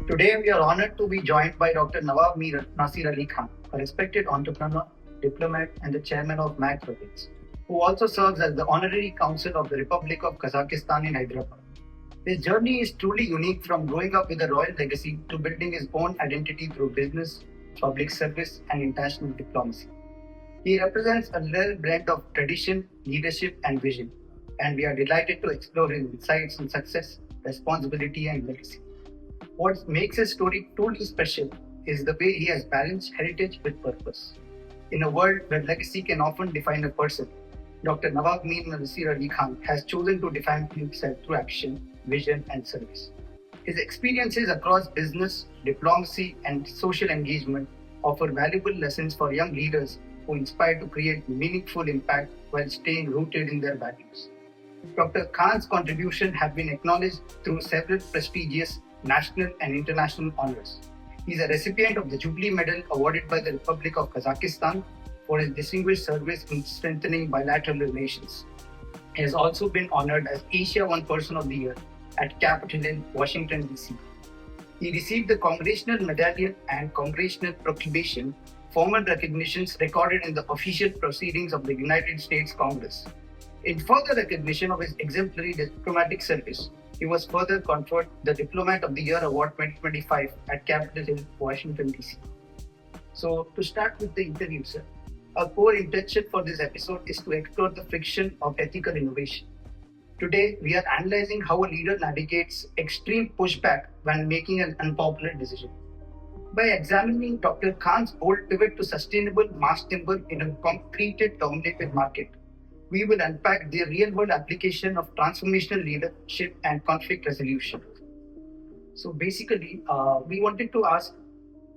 Today, we are honored to be joined by Dr. Nawab Mir Nasir Ali Khan, a respected entrepreneur, diplomat, and the chairman of MAC Projects, who also serves as the Honorary Consul of the Republic of Kazakhstan in Hyderabad. His journey is truly unique from growing up with a royal legacy to building his own identity through business, public service, and international diplomacy. He represents a rare blend of tradition, leadership, and vision, and we are delighted to explore his insights on success, responsibility, and legacy. What makes his story truly special is the way he has balanced heritage with purpose. In a world where legacy can often define a person, Dr. Nawab Mir Nasir Ali Khan has chosen to define himself through action, vision, and service. His experiences across business, diplomacy, and social engagement offer valuable lessons for young leaders who inspire to create meaningful impact while staying rooted in their values. Dr. Khan's contributions have been acknowledged through several prestigious national and international honors. He is a recipient of the Jubilee Medal awarded by the Republic of Kazakhstan for his distinguished service in strengthening bilateral relations. He has also been honored as Asia One Person of the Year at Capitol Hill, Washington, D.C. He received the Congressional Medallion and Congressional Proclamation, formal recognitions recorded in the official proceedings of the United States Congress. In further recognition of his exemplary diplomatic service, he was further conferred the Diplomat of the Year Award 2025 at Capitol Hill, Washington, D.C. So, to start with the interview, sir, our core intention for this episode is to explore the friction of ethical innovation. Today, we are analyzing how a leader navigates extreme pushback when making an unpopular decision. By examining Dr. Khan's bold pivot to sustainable mass timber in a completed dominated market, we will unpack the real-world application of transformational leadership and conflict resolution. So basically, we wanted to ask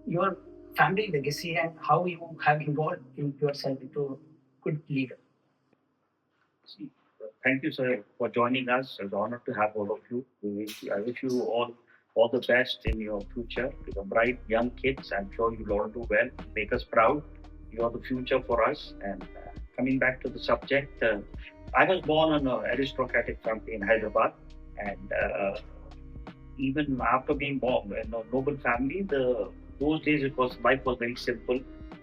your family legacy and how you have evolved in yourself into a good leader. Thank you, sir, for joining us. It's an honor to have all of you. I wish you all the best in your future. You're bright young kids. I'm sure you'll all do well. Make us proud. You are the future for us. And coming back to the subject, I was born in an aristocratic family in Hyderabad, and even after being born in a noble family, those days life was very simple,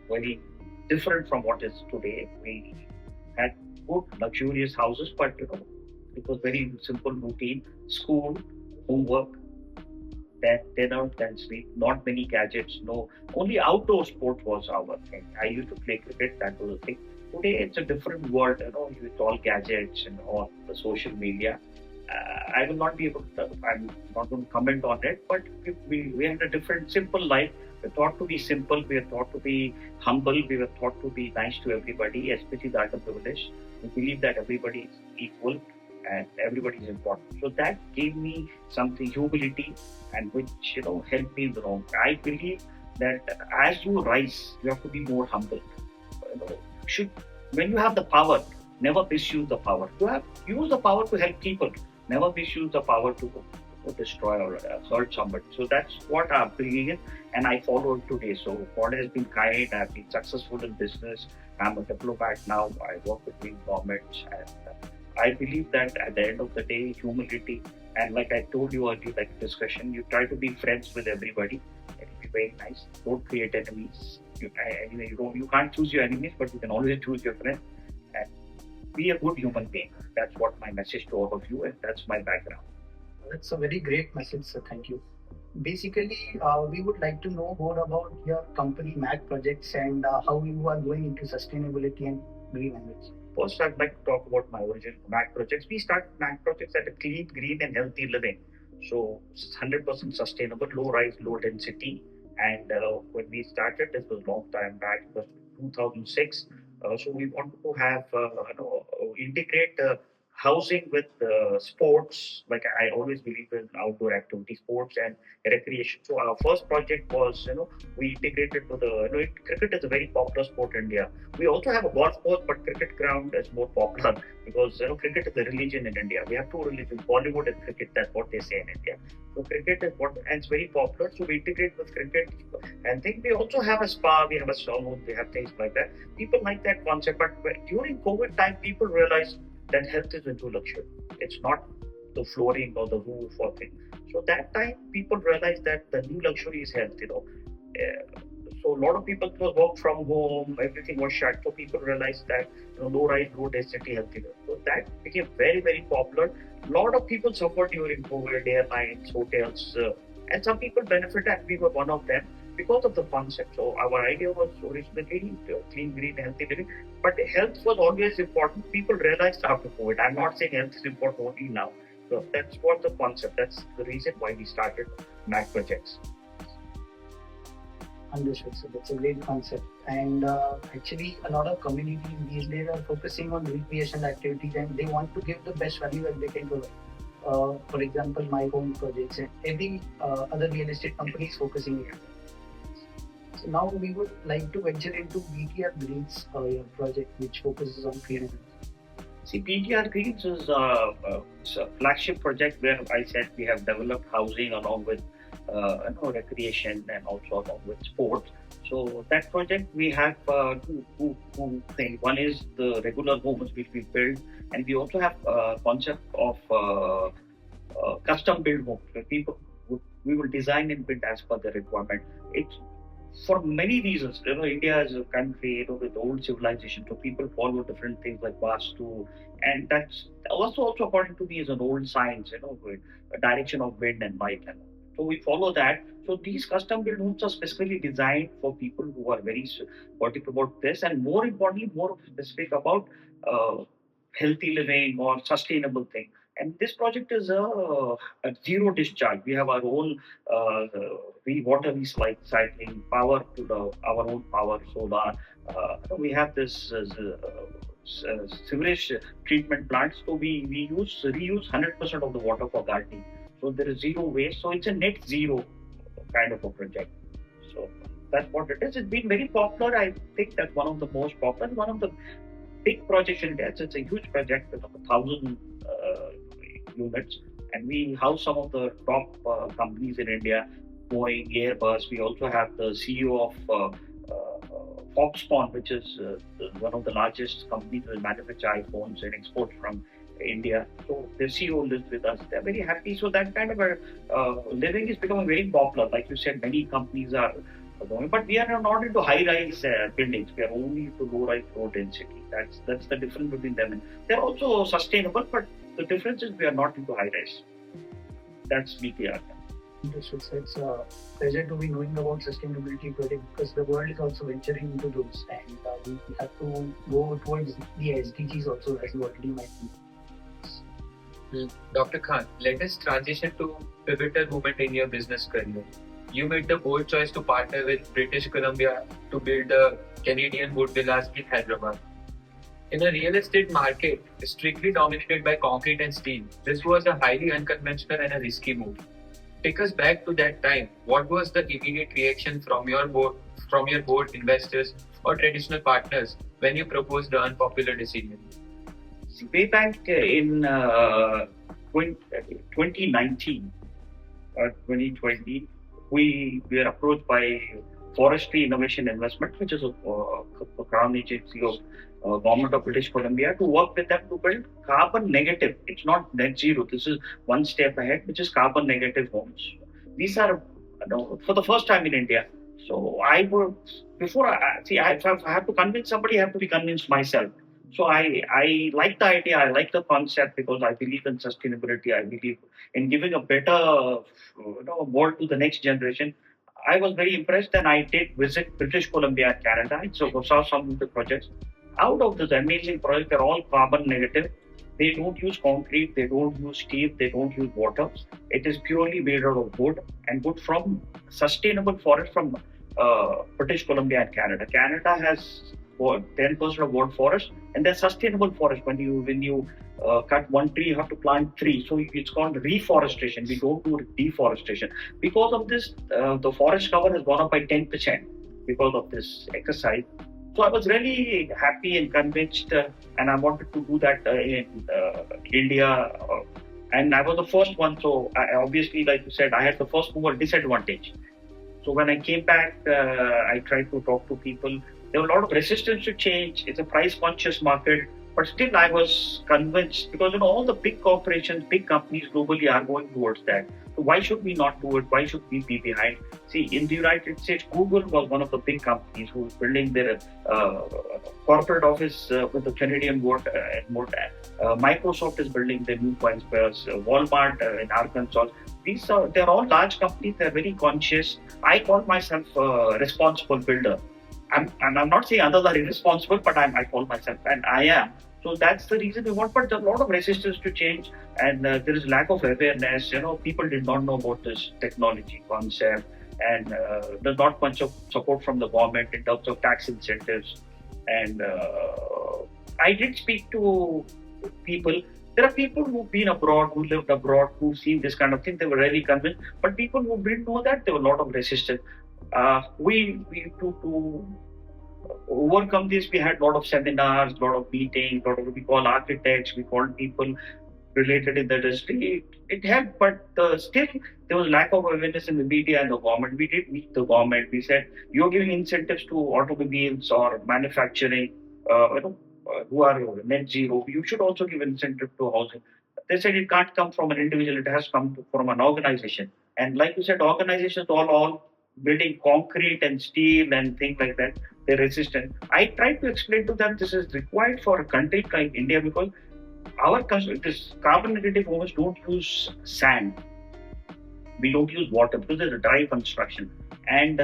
very different from what is today. We had good, luxurious houses, but it was very simple routine: school, homework, then dinner, then sleep. Not many gadgets. No, only outdoor sport was our thing. I used to play cricket. That was a thing. Today it's a different world, with all gadgets and all the social media. I will not be able to, I'm not going to comment on it, but we had a different, simple life. We're taught to be simple, we are taught to be humble, we were taught to be nice to everybody, especially the underprivileged. We believe that everybody is equal and everybody is important. So that gave me something, humility, and which, helped me in the wrong. I believe that as you rise, you have to be more humble. When you have the power, never misuse the power. Use the power to help people. Never misuse the power to destroy or hurt somebody. So that's what I'm bringing in, and I follow it today. So God has been kind. I've been successful in business. I'm a diplomat now. I work between governments, and I believe that at the end of the day, humility, and like I told you earlier, like discussion, you try to be friends with everybody. It'll be very nice. Don't create enemies. You can't choose your enemies, but you can always choose your friends. And be a good human being. That's what my message to all of you, and that's my background. That's a very great message, sir. Thank you. Basically, we would like to know more about your company MAC projects and how you are going into sustainability and green energy. First, I'd like to talk about my origin MAC projects. We start MAC projects at a clean, green, and healthy living. So it's 100% sustainable, low rise, low density. And when we started, this was a long time back, it was 2006. So we wanted to have, integrate housing with sports. Like I always believe in outdoor activity, sports and recreation. So our first project was, we integrated to cricket is a very popular sport in India. We also have a golf course, but cricket ground is more popular because, cricket is a religion in India. We have two religions, Bollywood and cricket. That's what they say in India. So cricket is and it's very popular. So we integrate with cricket. And then we also have a spa, we have a sauna, we have things like that. People like that concept, but during COVID time, people realized that health is into luxury. It's not the flooring or the roof or thing. So that time people realized that the new luxury is health. So a lot of people work from home, everything was shut. So people realized that low rise, low density healthiness. So that became very, very popular. A lot of people suffered during COVID, airlines, hotels, and some people benefited, and we were one of them because of the concept. So our idea was originally clean, green, healthy living, but health was always important. People realized after COVID. I'm not saying health is important only now. So that's what the concept. That's the reason why we started MAC projects. Understood. So that's a great concept. And actually, a lot of communities these days are focusing on recreational activities, and they want to give the best value that they can provide. For example, my home projects and every other real estate company is focusing here. So now we would like to venture into BTR Greens, your project, which focuses on green energy. See, BTR Greens is a flagship project where I said we have developed housing along with recreation and also along with sports. So that project we have two things. One is the regular homes which we build, and we also have a concept of custom build homes where we will design and build as per the requirement. It's for many reasons. India is a country with old civilization, so people follow different things like Vastu, and that's also according to me is an old science. With a direction of wind and light, and so we follow that. So these custom built homes are specifically designed for people who are very particular about this, and more importantly, more specific about healthy living or sustainable thing. And this project is a zero discharge. We have our own water recycling, power to our own power, solar. We have this sewage treatment plants. So we reuse 100% of the water for gardening. So there is zero waste. So it's a net zero kind of a project. So that's what it is. It's been very popular. I think that's one of the most popular, one of the big projects in India. It's a huge project with 1,000 units, and we house some of the top companies in India, Boeing, Airbus. We also have the CEO of Foxconn, which is one of the largest companies that manufacture iPhones and export from India. So the CEO lives with us. They're very happy. So that kind of a living is becoming very popular. Like you said, many companies are going, but we are not into high-rise buildings. We are only into low-rise, low density. That's the difference between them. And they're also sustainable, but the difference is we are not into high-rise. That's BTR. Understood. So it's a pleasure to be knowing about sustainability project, because the world is also venturing into those, and we have to go towards the SDGs also, as you already mentioned. Dr. Khan, let us transition to pivotal moment in your business career. You made the bold choice to partner with British Columbia to build the Canadian wood villas in Hyderabad. In a real estate market strictly dominated by concrete and steel, this was a highly unconventional and a risky move. Take us back to that time. What was the immediate reaction from your board investors or traditional partners when you proposed the unpopular decision? Way back in 2019 or 2020, we were approached by Forestry Innovation Investment, which is a crown agency of Government of British Columbia, to work with them to build carbon negative. It's not net zero. This is one step ahead, which is carbon negative homes. These are for the first time in India. So if I have to convince somebody, I have to be convinced myself. So I like the idea, I like the concept, because I believe in sustainability. I believe in giving a better world to the next generation. I was very impressed, and I did visit British Columbia and Canada. So I saw some of the projects. Out of this amazing project, they're all carbon negative. They don't use concrete, they don't use steel, they don't use water. It is purely made out of wood, and wood from sustainable forest from British Columbia and Canada. Canada has 10% of wood forest, and they're sustainable forest. When you cut one tree, you have to plant three. So it's called reforestation. We don't do deforestation. Because of this, the forest cover has gone up by 10% because of this exercise. So I was really happy and convinced, and I wanted to do that in India. And I was the first one. So obviously, like you said, I had the first mover disadvantage. So when I came back, I tried to talk to people. There was a lot of resistance to change. It's a price-conscious market. But still, I was convinced because all the big corporations, big companies globally are going towards that. So why should we not do it? Why should we be behind? See, in the United States, Google was one of the big companies who was building their corporate office with the Canadian board and more. Microsoft is building their new coin spares. Walmart in Arkansas. They're all large companies. They're very conscious. I call myself a responsible builder. I'm not saying others are irresponsible, but I call myself, and I am. So that's the reason we want. But there's a lot of resistance to change, and there is lack of awareness. People did not know about this technology concept, and there's not much of support from the government in terms of tax incentives. And I did speak to people. There are people who've been abroad, who lived abroad, who've seen this kind of thing. They were really convinced. But people who didn't know that, there were a lot of resistance. We to overcome this, we had a lot of seminars, a lot of meetings, we call architects, we called people related in the industry. It helped, but still there was lack of awareness in the media and the government. We did meet the government. We said, you're giving incentives to automobiles or manufacturing, who are net zero. You should also give incentive to housing. They said it can't come from an individual. It has come from an organization. And like you said, organizations all building concrete and steel and things like that, they're resistant. I tried to explain to them this is required for a country like India because this carbon negative homes don't use sand. We don't use water because it's a dry construction. And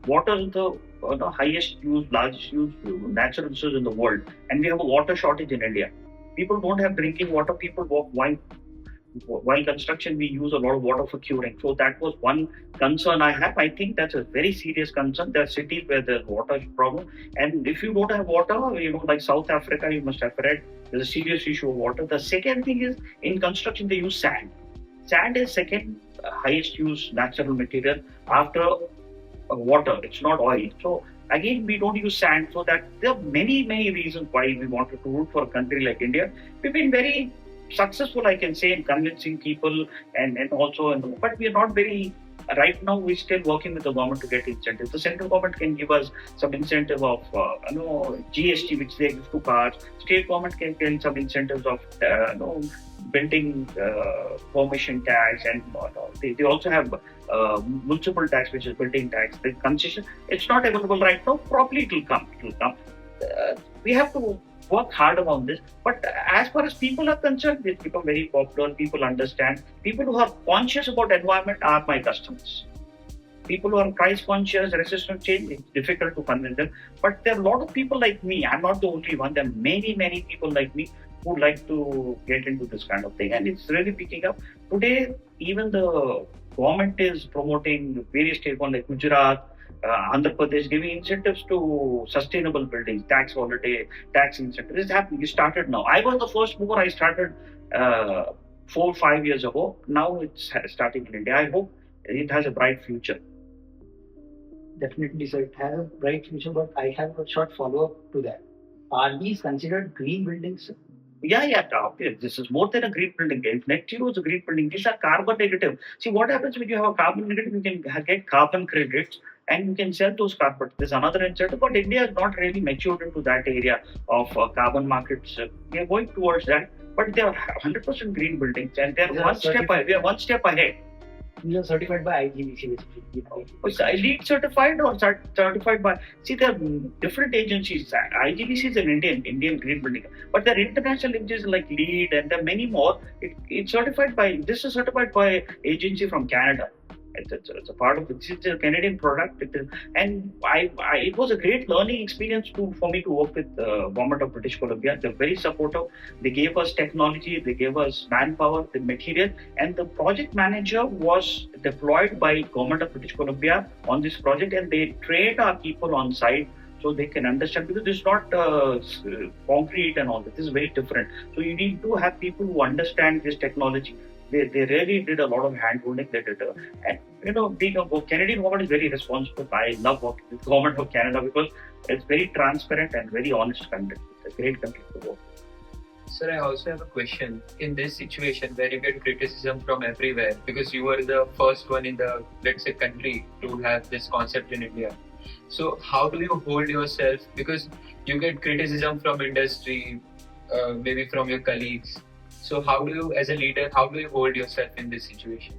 water is the highest used, largest used natural resource in the world. And we have a water shortage in India. People don't have drinking water. People walk while construction, we use a lot of water for curing. So that was one concern I have. I think that's a very serious concern. There are cities where there's water problem. And if you don't have water, like South Africa, you must have read, there's a serious issue of water. The second thing is, in construction, they use sand. Sand is second highest used natural material after water. It's not oil. So again, we don't use sand. So that there are many, many reasons why we wanted to root for a country like India. We've been very successful, I can say, in convincing people and also, but we are not very, right now we're still working with the government to get incentives. The central government can give us some incentive of, GST, which they give to cars. State government can get some incentives of, building permission tax, and they also have municipal tax, which is building tax. The concession, it's not available right now. Probably it will come. We have to work hard on this. But as far as people are concerned, it's become very popular. People understand. People who are conscious about environment are my customers. People who are price conscious, resistant change, it's difficult to convince them. But there are a lot of people like me. I'm not the only one. There are many, many people like me who like to get into this kind of thing. And it's really picking up. Today, even the government is promoting various states like Gujarat, Andhra Pradesh, giving incentives to sustainable buildings, tax holiday, tax incentives. It's happening. It started now. I was the first mover. I started 4 or 5 years ago. Now it's starting in India. I hope it has a bright future. Definitely, sir. It has a bright future, but I have a short follow-up to that. Are these considered green buildings? Yeah. Okay. This is more than a green building. If net zero is a green building, these are carbon negative. See, what happens when you have a carbon negative? You can get carbon credits and you can sell those carbon. There's another incentive, but India is not really matured into that area of carbon markets. We are going towards that, but they are 100% green buildings, and they're one step ahead. We are one step ahead. These are certified by IGBC, basically. Elite certified or certified by? See, there are different agencies. IGBC is an Indian green building, but there are international agencies like LEED, and there are many more. It's certified by. This is certified by agency from Canada. It's a part of it. It's a Canadian product. It was a great learning experience for me to work with the government of British Columbia. They're very supportive. They gave us technology, they gave us manpower, the material, and the project manager was deployed by government of British Columbia on this project, and they trained our people on site so they can understand, because this is not concrete and all that. This is very different. So you need to have people who understand this technology. They really did a lot of hand-holding. They did, and being a Canadian government is very responsible. I love working with the government of Canada because it's very transparent and very honest country. It's a great country to work. Sir, I also have a question. In this situation where you get criticism from everywhere, because you were the first one in the, let's say, country to have this concept in India. So how do you hold yourself? Because you get criticism from industry, maybe from your colleagues. So how do you, as a leader, how do you hold yourself in this situation?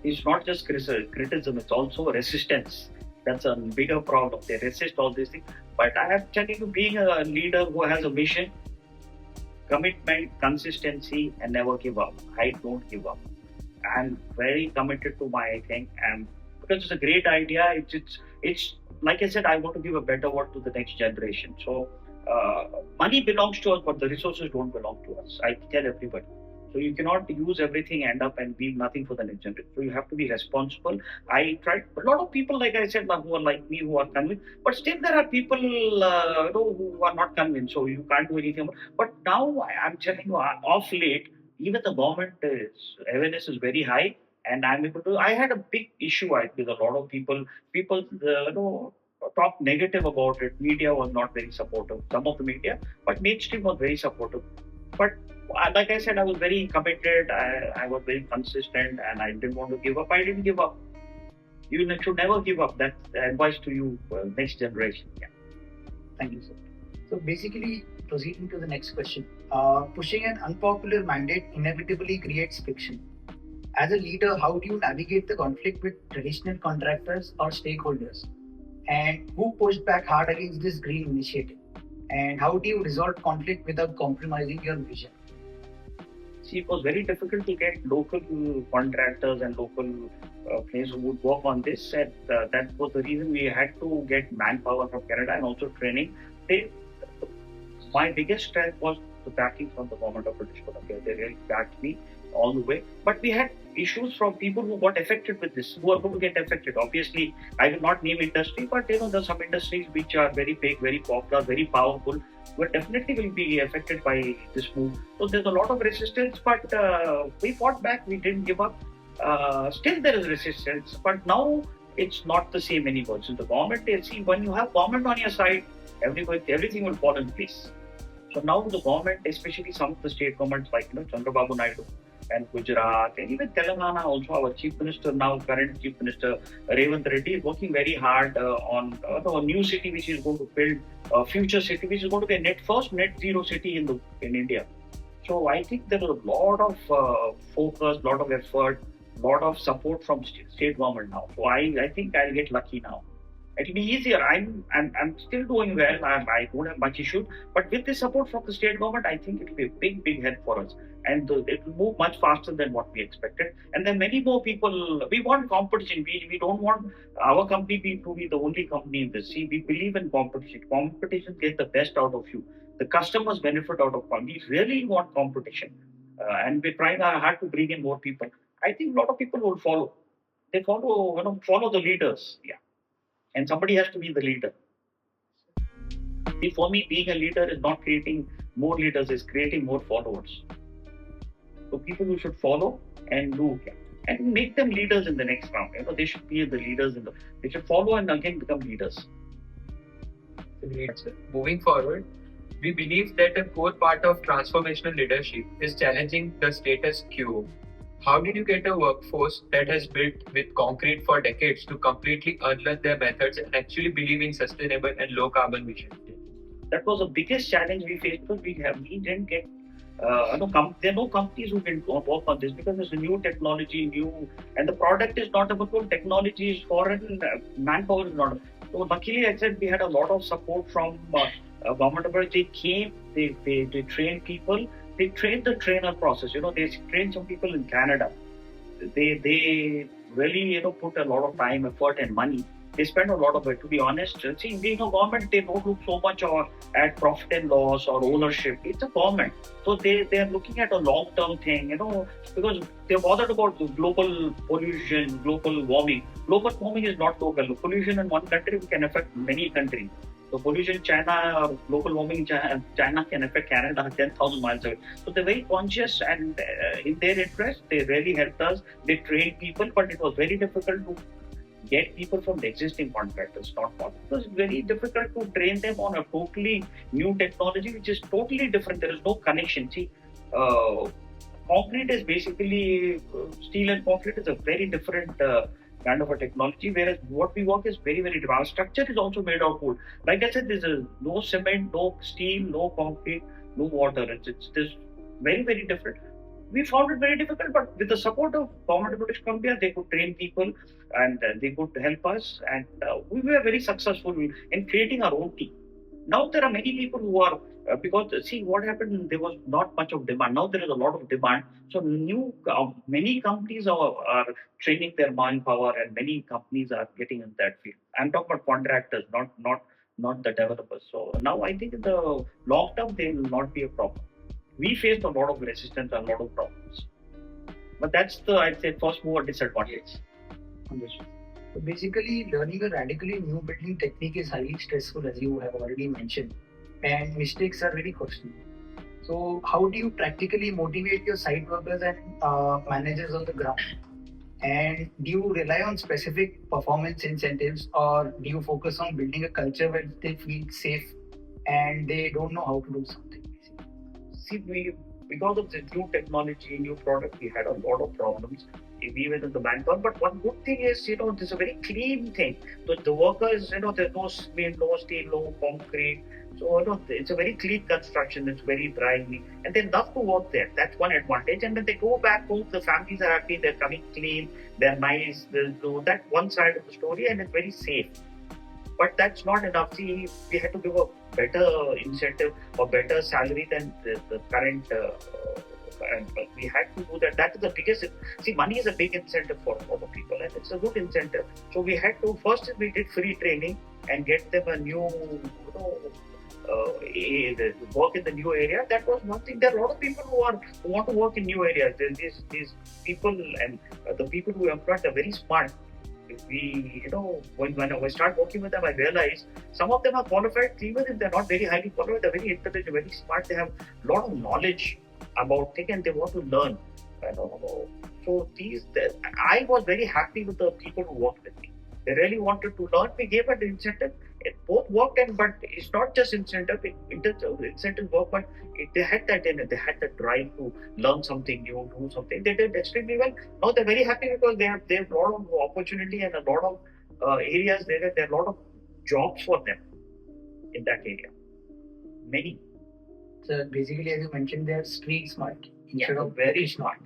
It's not just criticism, it's also resistance. That's a bigger problem. They resist all these things. But I am telling you, being a leader who has a vision, commitment, consistency, and never give up. I don't give up. I'm very committed to my thing, and because it's a great idea. It's like I said, I want to give a better world to the next generation. So money belongs to us, but the resources don't belong to us. I tell everybody. So you cannot use everything, end up and leave nothing for the next generation. So you have to be responsible. I tried. A lot of people, like I said, who are like me, who are convinced, but still there are people who are not convinced. So you can't do anything. But now I'm telling you, off late, even the government awareness is very high, and I'm able to. I had a big issue with a lot of people. People, talk negative about it. Media was not very supportive. Some of the media, but mainstream was very supportive. But like I said, I was very committed. I was very consistent, and I didn't want to give up. I didn't give up. You should never give up. That's advice to you, next generation. Yeah. Thank you, sir. So basically, proceeding to the next question. Pushing an unpopular mandate inevitably creates friction. As a leader, how do you navigate the conflict with traditional contractors or stakeholders? And who pushed back hard against this green initiative? And how do you resolve conflict without compromising your vision? See, it was very difficult to get local contractors and local players who would work on this. And that was the reason we had to get manpower from Canada and also training. My biggest strength was the backing from the government of British Columbia. They really backed me all the way. But we had issues from people who got affected with this, who are going to get affected. Obviously, I will not name industry, but there's some industries which are very big, very popular, very powerful, but definitely will be affected by this move. So there's a lot of resistance, but we fought back. We didn't give up. Still there is resistance, but now it's not the same anymore. So the government, see, when you have government on your side, everything will fall in place. So now the government, especially some of the state governments like Chandrababu Naidu and Gujarat, and even Telangana also, our Chief Minister now, current Chief Minister Revant Reddy is working very hard on a new city which is going to build a future city which is going to be a first net zero city in India. So I think there is a lot of focus, lot of effort, lot of support from state government now. So I think I'll get lucky now. It'll be easier. I'm still doing well. I don't have much issue. But with the support from the state government, I think it'll be a big help for us. And it will move much faster than what we expected. And then many more people, we want competition. We don't want our company to be the only company in this. See, we believe in competition. Competition gets the best out of you. The customers benefit out of company. We really want competition. And we're trying hard to bring in more people. I think a lot of people will follow. They follow the leaders. Yeah. And somebody has to be the leader. See, for me, being a leader is not creating more leaders, is creating more followers. So people who should follow and do and make them leaders in the next round. They should be the leaders they should follow and again become leaders. Moving forward, we believe that a core part of transformational leadership is challenging the status quo. How did you get a workforce that has built with concrete for decades to completely unlearn their methods and actually believe in sustainable and low carbon vision? That was the biggest challenge we faced because we didn't get there are no companies who can work on this because it's a new technology, and the product is not about technology is foreign, manpower is not. So luckily, I said we had a lot of support from government. They came, they trained people. They trained the trainer process. They trained some people in Canada. They really, put a lot of time, effort, and money. They spend a lot of it. To be honest, see, being a government, they don't look so much at profit and loss or ownership. It's a government, so they are looking at a long-term thing. Because they're bothered about the global pollution, global warming. Global warming is not local. Pollution in one country can affect many countries. So pollution in China, global warming in China can affect Canada 10,000 miles away. So they're very conscious and in their interest, they really helped us. They trained people, but it was very difficult to get people from the existing contractors, not possible. It was very difficult to train them on a totally new technology, which is totally different. There is no connection. See, concrete is basically, steel and concrete is a very different kind of a technology, whereas what we work is very, very different. Our structure is also made of wood. Like I said, there's no cement, no steel, no concrete. no water. It's just very, very different. We found it very difficult, but with the support of government of British Columbia, they could train people and they could help us, and we were very successful in creating our own team. Now there are many people who are because see what happened. There was not much of demand. Now there is a lot of demand. So many companies are training their manpower, and many companies are getting in that field. I'm talking about contractors, not the developers. So now I think in the long term they will not be a problem. We faced a lot of resistance and a lot of problems. But that's the, I'd say, first mover disadvantage. Understood. So basically, learning a radically new building technique is highly stressful, as you have already mentioned, and mistakes are very costly. So, how do you practically motivate your site workers and managers on the ground? And do you rely on specific performance incentives, or do you focus on building a culture where they feel safe and they don't know how to do something? See, because of the new technology, new product, we had a lot of problems, even in the manpower. But one good thing is, this is a very clean thing. The workers, there's no cement, no steel, no concrete. So, it's a very clean construction. It's very dry, and they love to work there. That's one advantage. And when they go back home, the families are happy. They're coming clean. They're nice. That one side of the story, and it's very safe. But that's not enough. See, we had to give a better incentive or better salary than the current. And we had to do that. That is the biggest. See, money is a big incentive for a lot of people, and it's a good incentive. So we had to first we did free training and get them a new, work in the new area. That was one thing. There are a lot of people who want to work in new areas. These people and the people who employed are very smart. When I start working with them, I realize some of them are qualified, even if they're not very highly qualified, they're very intelligent, very smart. They have a lot of knowledge about things and they want to learn. So I was very happy with the people who worked with me. They really wanted to learn. We gave an incentive. It both worked, but it's not just incentive. Incentive work, but they had that in it. They had that drive to learn something new, do something. They did extremely well. Now they're very happy because they have a lot of opportunity and a lot of areas. There are a lot of jobs for them in that area. Many. So basically, as you mentioned, they're street smart instead of very smart.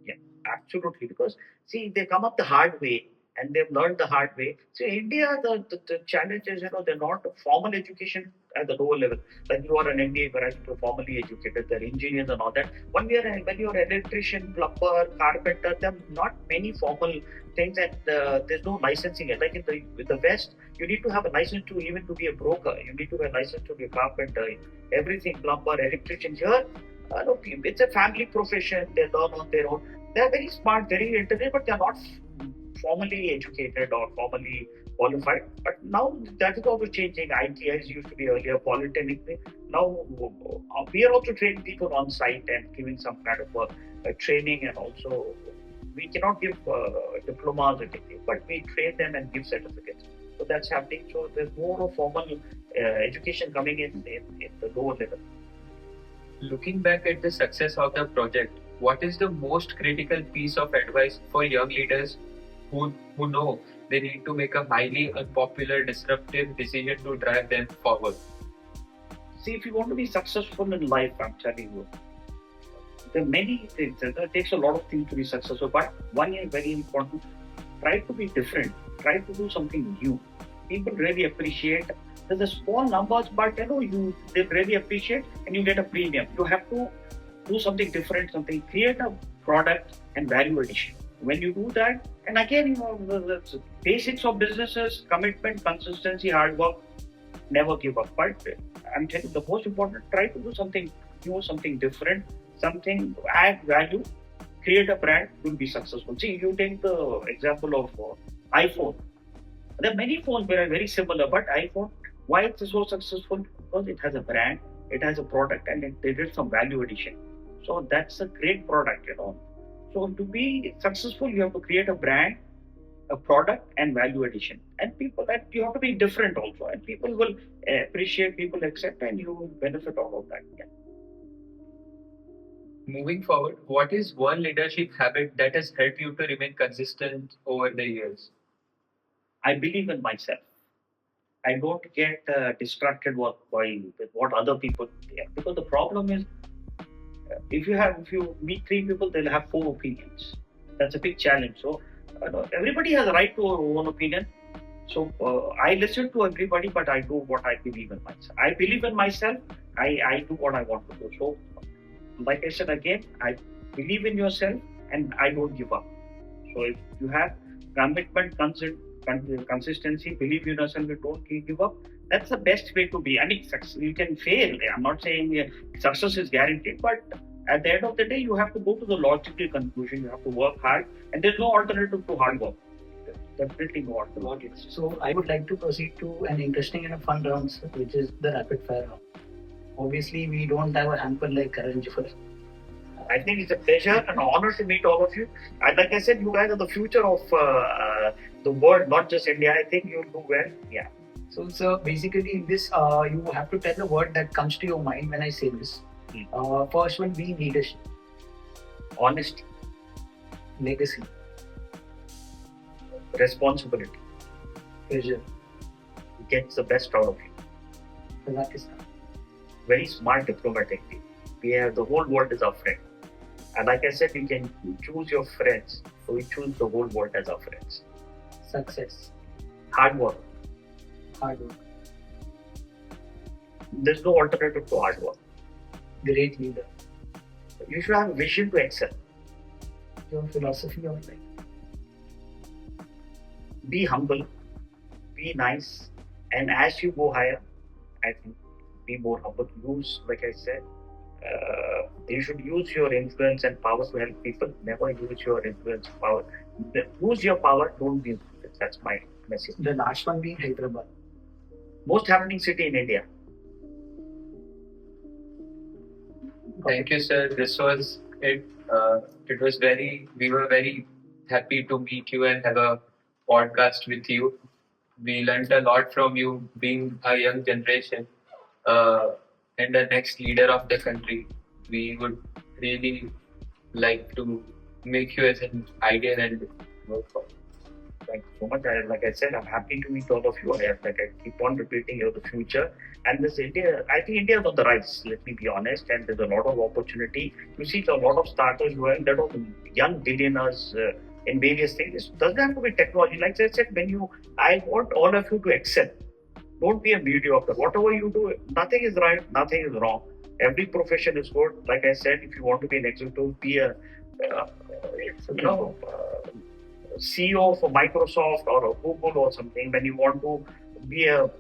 Yeah, absolutely. Because see, they come up the hard way. And they've learned the hard way. So India, the challenges, they're not formal education at the lower level. Like you are an MBA graduate, you're formally educated, they're engineers and all that. When you're an electrician, plumber, carpenter, there are not many formal things, and there's no licensing. Like in the West, you need to have a license to be a broker. You need to have a license to be a carpenter. Everything, plumber, electrician. Here, it's a family profession. They learn on their own. They're very smart, very intelligent, but they're not formally educated or formally qualified. But now that is also changing. ITIs used to be earlier, polytechnic. Now we are also training people on site and giving some kind of a training, and also we cannot give diplomas or technique, but we train them and give certificates. So that's happening. So there's more of formal education coming in the lower level. Looking back at the success of the project, what is the most critical piece of advice for young leaders who know they need to make a highly unpopular, disruptive decision to drive them forward? See, if you want to be successful in life, I'm telling you, there are many things. It takes a lot of things to be successful, but one is very important. Try to be different. Try to do something new. People really appreciate. There's a small numbers, but they really appreciate, and you get a premium. You have to do something different, create a product and value addition. When you do that, and again, the basics of businesses: commitment, consistency, hard work, never give up. But I'm telling you, the most important: try to do something new, something different, something add value, create a brand. You'll be successful. See, you take the example of iPhone. There are many phones that are very similar, but iPhone, why it's so successful? Because it has a brand, it has a product, and they did some value addition. So that's a great product, So to be successful, you have to create a brand, a product, and value addition. And you have to be different also. And people will appreciate, people accept, and you will benefit out of that. Yeah. Moving forward, what is one leadership habit that has helped you to remain consistent over the years? I believe in myself. I don't get distracted with what other people think. Because the problem is, if you meet three people, they'll have four opinions. That's a big challenge. So everybody has a right to their own opinion. So I listen to everybody, but I do what I believe in myself. I believe in myself. I do what I want to do. So, like I said again, I believe in yourself, and I don't give up. So if you have commitment, consistency, believe in yourself, you don't give up. That's the best way to be. I mean, you can fail. I'm not saying success is guaranteed, but at the end of the day, you have to go to the logical conclusion. You have to work hard, and there's no alternative to hard work. Definitely no alternative. So I would like to proceed to an interesting and a fun round, sir, which is the rapid fire round. Obviously, we don't have a hamper like Karan Jafar. I think it's a pleasure and honor to meet all of you. And like I said, you guys are the future of the world, not just India. I think you'll do well. Yeah. So, sir, basically, in this, you have to tell the word that comes to your mind when I say this. First one being leadership, Honesty, legacy, responsibility. pressure, Gets the best out of you. Kazakhstan, Very smart diplomatic team. We have the whole world as our friend. And like I said, you can choose your friends. So we choose the whole world as our friends. success, Hard work. hard work, There's no alternative to hard work. great leader, You should have a vision to excel. your philosophy of life, Be humble, be nice, and as you go higher, I think be more humble. Use, like I said, you should use your influence and power to help people. Never use your influence and power. Use your power, don't use it. That's my message. the last one being Hyderabad. Most happening city in India. Thank you, sir. This was it. We were very happy to meet you and have a podcast with you. We learned a lot from you, being a young generation and the next leader of the country. We would really like to make you as an ideal and work for. Thank you so much. Like I said, I'm happy to meet all of you. I keep on repeating, you're the future. And this India, I think India is on the rise, let me be honest, and there's a lot of opportunity. You see a lot of startups growing, a lot of young billionaires in various things. It doesn't have to be technology. Like I said, I want all of you to excel. Don't be a mediocre. Whatever you do, nothing is right, nothing is wrong. Every profession is good. Like I said, if you want to be an executive, be a CEO for Microsoft or a Google or something. When you want to be a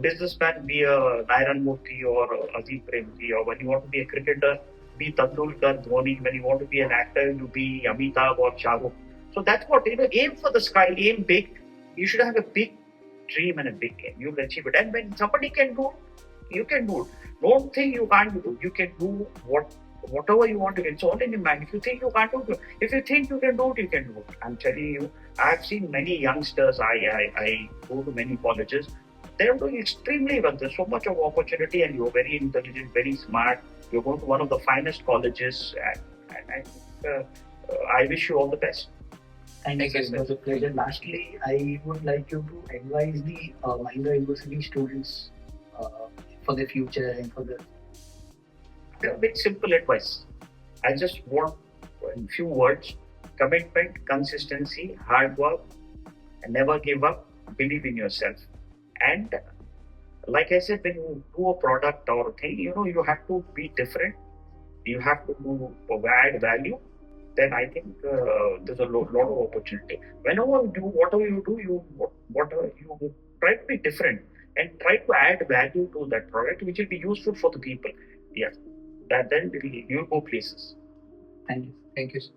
businessman, be a Nairan Murthy or Azim Premji. Or when you want to be a cricketer, be Tendulkar, Dhoni. When you want to be an actor, you be Amitabh or Shah Rukh. So that's what, aim for the sky, aim big. You should have a big dream and a big aim. You'll achieve it. And when somebody can do it, you can do it. Don't think you can't do it. You can do whatever you want to do. It's all in your mind. If you think you can't do it, if you think you can do it, you can do it. I'm telling you, I've seen many youngsters. I go to many colleges. They're doing extremely well. There's so much of opportunity, and you're very intelligent, very smart. You're going to one of the finest colleges, and I wish you all the best. Thank you, sir. It was a pleasure. Lastly, I would like you to advise the Mahindra University students for the future and for the. A bit simple advice. I just want in few words: commitment, consistency, hard work, and never give up. Believe in yourself. And like I said, when you do a product or a thing, you have to be different. You have to add value. Then I think there's a lot of opportunity. Whenever you do whatever you do, you try to be different and try to add value to that product, which will be useful for the people. Yeah, then you'll go places. Thank you. Thank you, sir.